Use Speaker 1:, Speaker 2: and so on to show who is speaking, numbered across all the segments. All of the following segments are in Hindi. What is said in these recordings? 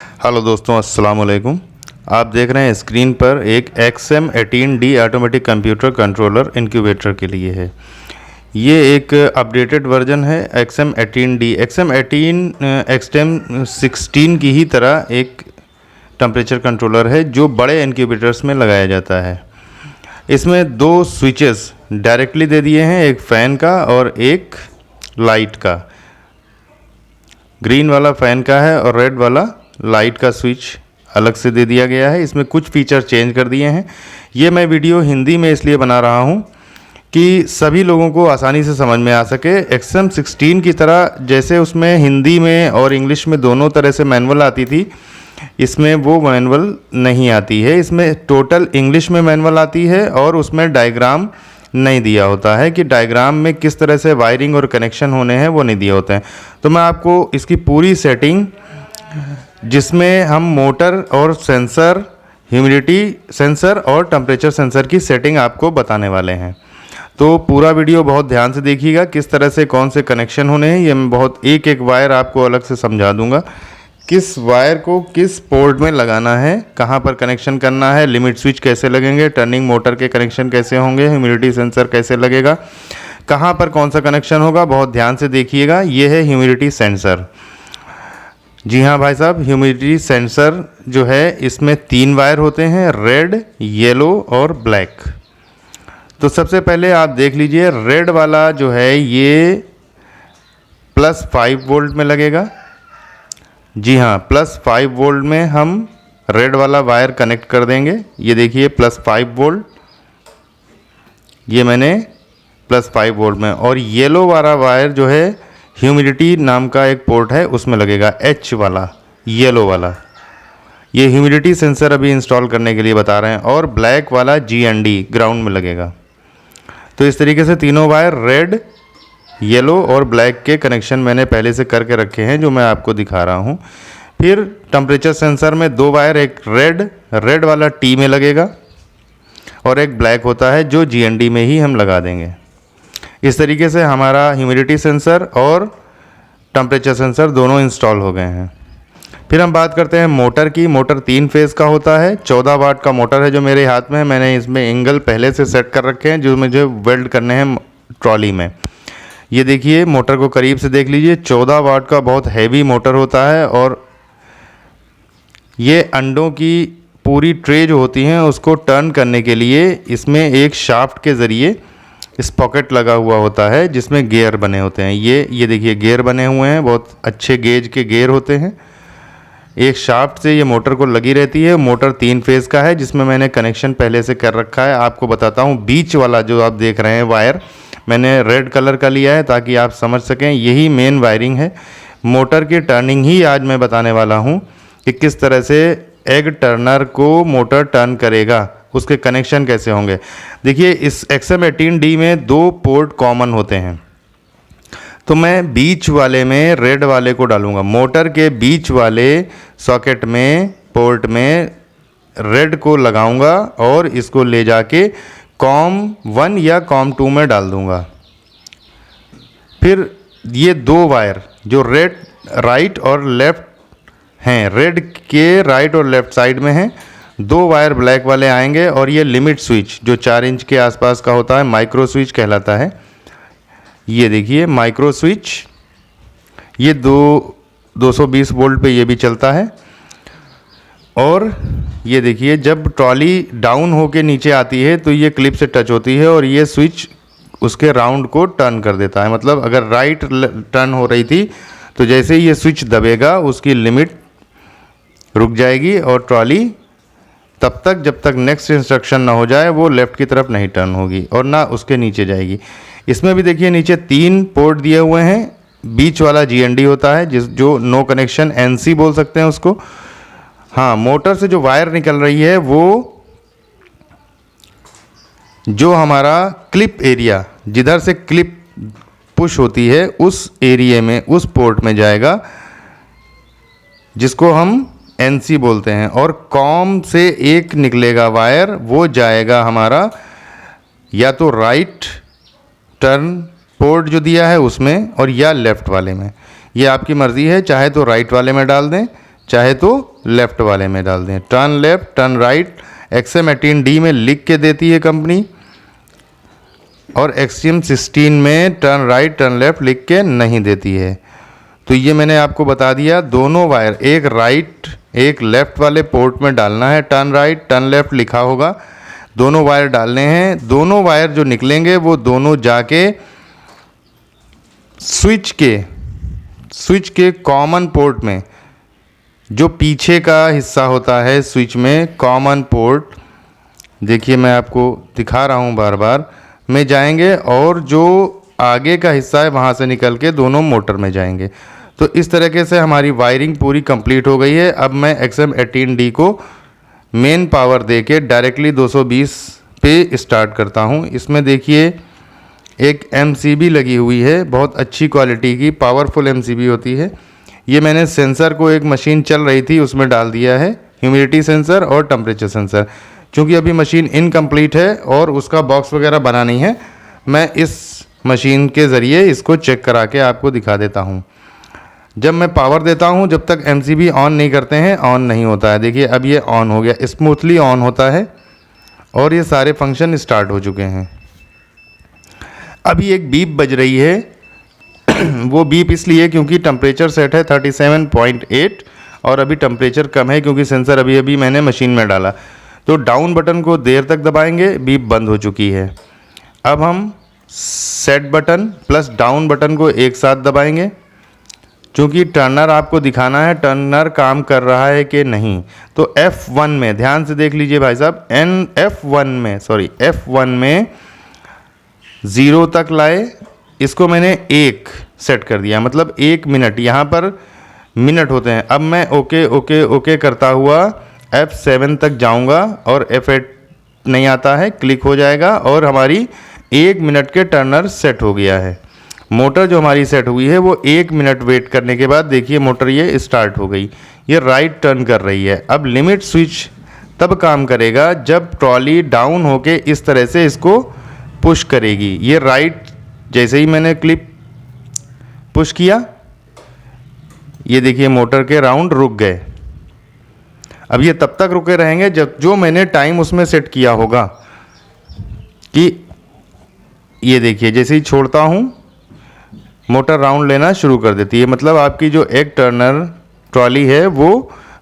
Speaker 1: हेलो दोस्तों, अस्सलाम वालेकुम। आप देख रहे हैं स्क्रीन पर एक XM18D automatic computer controller incubator के लिए है। ये एक अपडेटेड वर्जन है XM18D। XM16 की ही तरह एक टेम्परेचर कंट्रोलर है जो बड़े इंक्यूबेटर्स में लगाया जाता है। इसमें दो स्विचेस डायरेक्टली दे दिए हैं, एक फ़ैन का और एक लाइट का। ग्रीन वाला फ़ैन का है और रेड वाला लाइट का स्विच अलग से दे दिया गया है। इसमें कुछ फीचर चेंज कर दिए हैं। ये मैं वीडियो हिंदी में इसलिए बना रहा हूँ कि सभी लोगों को आसानी से समझ में आ सके। XM16 की तरह जैसे उसमें हिंदी में और इंग्लिश में दोनों तरह से मैनुअल आती थी, इसमें वो मैनुअल नहीं आती है। इसमें टोटल इंग्लिश में मैनुअल आती है और उसमें डायग्राम नहीं दिया होता है कि डायग्राम में किस तरह से वायरिंग और कनेक्शन होने हैं, वो नहीं दिए होते हैं। तो मैं आपको इसकी पूरी सेटिंग, जिसमें हम मोटर और सेंसर, ह्यूमिडिटी सेंसर और टेम्परेचर सेंसर की सेटिंग आपको बताने वाले हैं। तो पूरा वीडियो बहुत ध्यान से देखिएगा, किस तरह से कौन से कनेक्शन होने हैं। ये मैं बहुत एक एक वायर आपको अलग से समझा दूंगा, किस वायर को किस पोर्ट में लगाना है, कहाँ पर कनेक्शन करना है, लिमिट स्विच कैसे लगेंगे, टर्निंग मोटर के कनेक्शन कैसे होंगे, ह्यूमिडिटी सेंसर कैसे लगेगा, कहाँ पर कौन सा कनेक्शन होगा। बहुत ध्यान से देखिएगा। ये है ह्यूमिडिटी सेंसर। जी हाँ भाई साहब, ह्यूमिडिटी सेंसर जो है इसमें 3 वायर होते हैं, रेड, येलो और ब्लैक। तो सबसे पहले आप देख लीजिए, रेड वाला जो है ये +5 वोल्ट में लगेगा। जी हाँ, +5 वोल्ट में हम रेड वाला वायर कनेक्ट कर देंगे। ये देखिए +5 वोल्ट, ये मैंने +5 वोल्ट में। और येलो वाला वायर जो है ह्यूमिडिटी नाम का एक पोर्ट है, उसमें लगेगा H वाला, येलो वाला। ये ह्यूमिडिटी सेंसर अभी इंस्टॉल करने के लिए बता रहे हैं। और ब्लैक वाला GND ग्राउंड में लगेगा। तो इस तरीके से तीनों वायर रेड, येलो और ब्लैक के कनेक्शन मैंने पहले से करके रखे हैं, जो मैं आपको दिखा रहा हूँ। फिर टेम्परेचर सेंसर में 2 वायर, एक रेड वाला T में लगेगा और एक ब्लैक होता है जो GND में ही हम लगा देंगे। इस तरीके से हमारा ह्यूमिडिटी सेंसर और टेम्परेचर सेंसर दोनों इंस्टॉल हो गए हैं। फिर हम बात करते हैं मोटर की। मोटर 3 फेज़ का होता है। 14 वाट का मोटर है जो मेरे हाथ में है। मैंने इसमें एंगल पहले से सेट कर रखे हैं जो मुझे वेल्ड करने हैं ट्रॉली में। ये देखिए, मोटर को करीब से देख लीजिए। 14 वाट का बहुत हैवी मोटर होता है और ये अंडों की पूरी ट्रे जो होती हैं उसको टर्न करने के लिए इसमें एक शाफ्ट के ज़रिए स्पॉकेट लगा हुआ होता है जिसमें गियर बने होते हैं। ये देखिए गियर बने हुए हैं, बहुत अच्छे गेज के गियर होते हैं। एक शाफ्ट से ये मोटर को लगी रहती है। मोटर 3 फेज़ का है जिसमें मैंने कनेक्शन पहले से कर रखा है। आपको बताता हूँ, बीच वाला जो आप देख रहे हैं वायर, मैंने रेड कलर का लिया है ताकि आप समझ सकें। यही मेन वायरिंग है। मोटर की टर्निंग ही आज मैं बताने वाला हूँ कि किस तरह से एग टर्नर को मोटर टर्न करेगा, उसके कनेक्शन कैसे होंगे। देखिए, इस XM18D में 2 पोर्ट कॉमन होते हैं। तो मैं बीच वाले में रेड वाले को डालूंगा। मोटर के बीच वाले सॉकेट में, पोर्ट में रेड को लगाऊंगा और इसको ले जाके COM1 या COM2 में डाल दूंगा। फिर ये 2 वायर जो रेड राइट और लेफ़्ट हैं, रेड के राइट और लेफ़्ट साइड में हैं, 2 वायर ब्लैक वाले आएंगे। और ये लिमिट स्विच जो 4 इंच के आसपास का होता है, माइक्रो स्विच कहलाता है। ये देखिए माइक्रो स्विच, ये 220 वोल्ट पे ये भी चलता है। और ये देखिए, जब ट्रॉली डाउन होके नीचे आती है तो ये क्लिप से टच होती है और ये स्विच उसके राउंड को टर्न कर देता है। मतलब अगर राइट टर्न हो रही थी तो जैसे ही ये स्विच दबेगा उसकी लिमिट रुक जाएगी और ट्रॉली तब तक जब तक नेक्स्ट इंस्ट्रक्शन ना हो जाए वो लेफ़्ट की तरफ नहीं टर्न होगी और ना उसके नीचे जाएगी। इसमें भी देखिए नीचे 3 पोर्ट दिए हुए हैं। बीच वाला GND होता है जो नो कनेक्शन, NC बोल सकते हैं उसको। हाँ, मोटर से जो वायर निकल रही है वो जो हमारा क्लिप एरिया, जिधर से क्लिप पुश होती है उस एरिया में, उस पोर्ट में जाएगा, जिसको हम NC बोलते हैं। और COM से एक निकलेगा वायर, वो जाएगा हमारा या तो राइट टर्न पोर्ट जो दिया है उसमें और या लेफ़्ट वाले में। ये आपकी मर्ज़ी है, चाहे तो राइट वाले में डाल दें चाहे तो लेफ़्ट वाले में डाल दें। Turn left, turn right XM18D में लिख के देती है कंपनी, और XM16 में टर्न राइट टर्न लेफ़्ट लिख के नहीं देती है। तो ये मैंने आपको बता दिया, दोनों वायर एक राइट एक लेफ़्ट वाले पोर्ट में डालना है। टर्न राइट टर्न लेफ़्ट लिखा होगा, दोनों वायर डालने हैं। दोनों वायर जो निकलेंगे वो दोनों जाके स्विच के कॉमन पोर्ट में, जो पीछे का हिस्सा होता है स्विच में, कॉमन पोर्ट, देखिए मैं आपको दिखा रहा हूँ बार बार, में जाएंगे, और जो आगे का हिस्सा है वहाँ से निकल के दोनों मोटर में जाएंगे। तो इस तरीके से हमारी वायरिंग पूरी कंप्लीट हो गई है। अब मैं XM18D को मेन पावर दे के डायरेक्टली 220 पे स्टार्ट करता हूँ। इसमें देखिए एक MCB लगी हुई है, बहुत अच्छी क्वालिटी की पावरफुल MCB होती है। ये मैंने सेंसर को, एक मशीन चल रही थी उसमें डाल दिया है, ह्यूमिडिटी सेंसर और टेम्परेचर सेंसर। चूँकि अभी मशीन इनकम्प्लीट है और उसका बॉक्स वगैरह बना नहीं है, मैं इस मशीन के ज़रिए इसको चेक करा के आपको दिखा देता हूँ। जब मैं पावर देता हूँ, जब तक MCB ऑन नहीं करते हैं ऑन नहीं होता है। देखिए अब ये ऑन हो गया, स्मूथली ऑन होता है और ये सारे फंक्शन स्टार्ट हो चुके हैं। अभी एक बीप बज रही है वो बीप इसलिए क्योंकि टेम्परेचर सेट है 37.8 और अभी टेम्परेचर कम है क्योंकि सेंसर अभी मैंने मशीन में डाला। तो डाउन बटन को देर तक दबाएंगे, बीप बंद हो चुकी है। अब हम set button plus down button को एक साथ दबाएंगे, क्योंकि टर्नर आपको दिखाना है टर्नर काम कर रहा है कि नहीं। तो F1 में ध्यान से देख लीजिए भाई साहब, F1 में 0 तक लाए, इसको मैंने 1 सेट कर दिया, मतलब 1 मिनट, यहाँ पर मिनट होते हैं। अब मैं ओके ओके ओके करता हुआ F7 तक जाऊँगा और F8 नहीं आता है, क्लिक हो जाएगा और हमारी 1 मिनट के टर्नर सेट हो गया है। मोटर जो हमारी सेट हुई है वो 1 मिनट वेट करने के बाद देखिए मोटर ये स्टार्ट हो गई, ये राइट टर्न कर रही है। अब लिमिट स्विच तब काम करेगा जब ट्रॉली डाउन होके इस तरह से इसको पुश करेगी। ये राइट, जैसे ही मैंने क्लिप पुश किया, ये देखिए मोटर के राउंड रुक गए। अब ये तब तक रुके रहेंगे जब जो मैंने टाइम उसमें सेट किया होगा, कि ये देखिए जैसे ही छोड़ता हूँ मोटर राउंड लेना शुरू कर देती है। मतलब आपकी जो एक टर्नर ट्रॉली है वो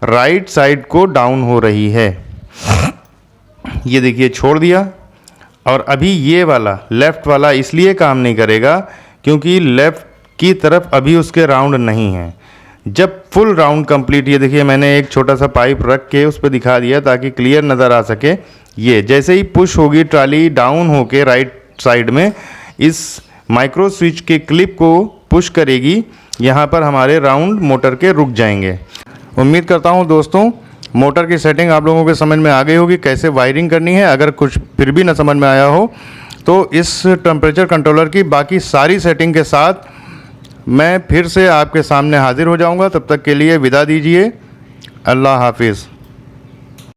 Speaker 1: राइट साइड को डाउन हो रही है। ये देखिए छोड़ दिया, और अभी ये वाला लेफ़्ट वाला इसलिए काम नहीं करेगा क्योंकि लेफ़्ट की तरफ अभी उसके राउंड नहीं है। जब फुल राउंड कंप्लीट, ये देखिए मैंने एक छोटा सा पाइप रख के उस पर दिखा दिया ताकि क्लियर नज़र आ सके। ये जैसे ही पुश होगी ट्रॉली डाउन होके राइट साइड में, इस माइक्रो स्विच के क्लिप को पुश करेगी, यहाँ पर हमारे राउंड मोटर के रुक जाएंगे। उम्मीद करता हूँ दोस्तों मोटर की सेटिंग आप लोगों के समझ में आ गई होगी, कैसे वायरिंग करनी है। अगर कुछ फिर भी ना समझ में आया हो तो इस टेम्परेचर कंट्रोलर की बाकी सारी सेटिंग के साथ मैं फिर से आपके सामने हाजिर हो जाऊंगा। तब तक के लिए विदा दीजिए, अल्लाह हाफिज़।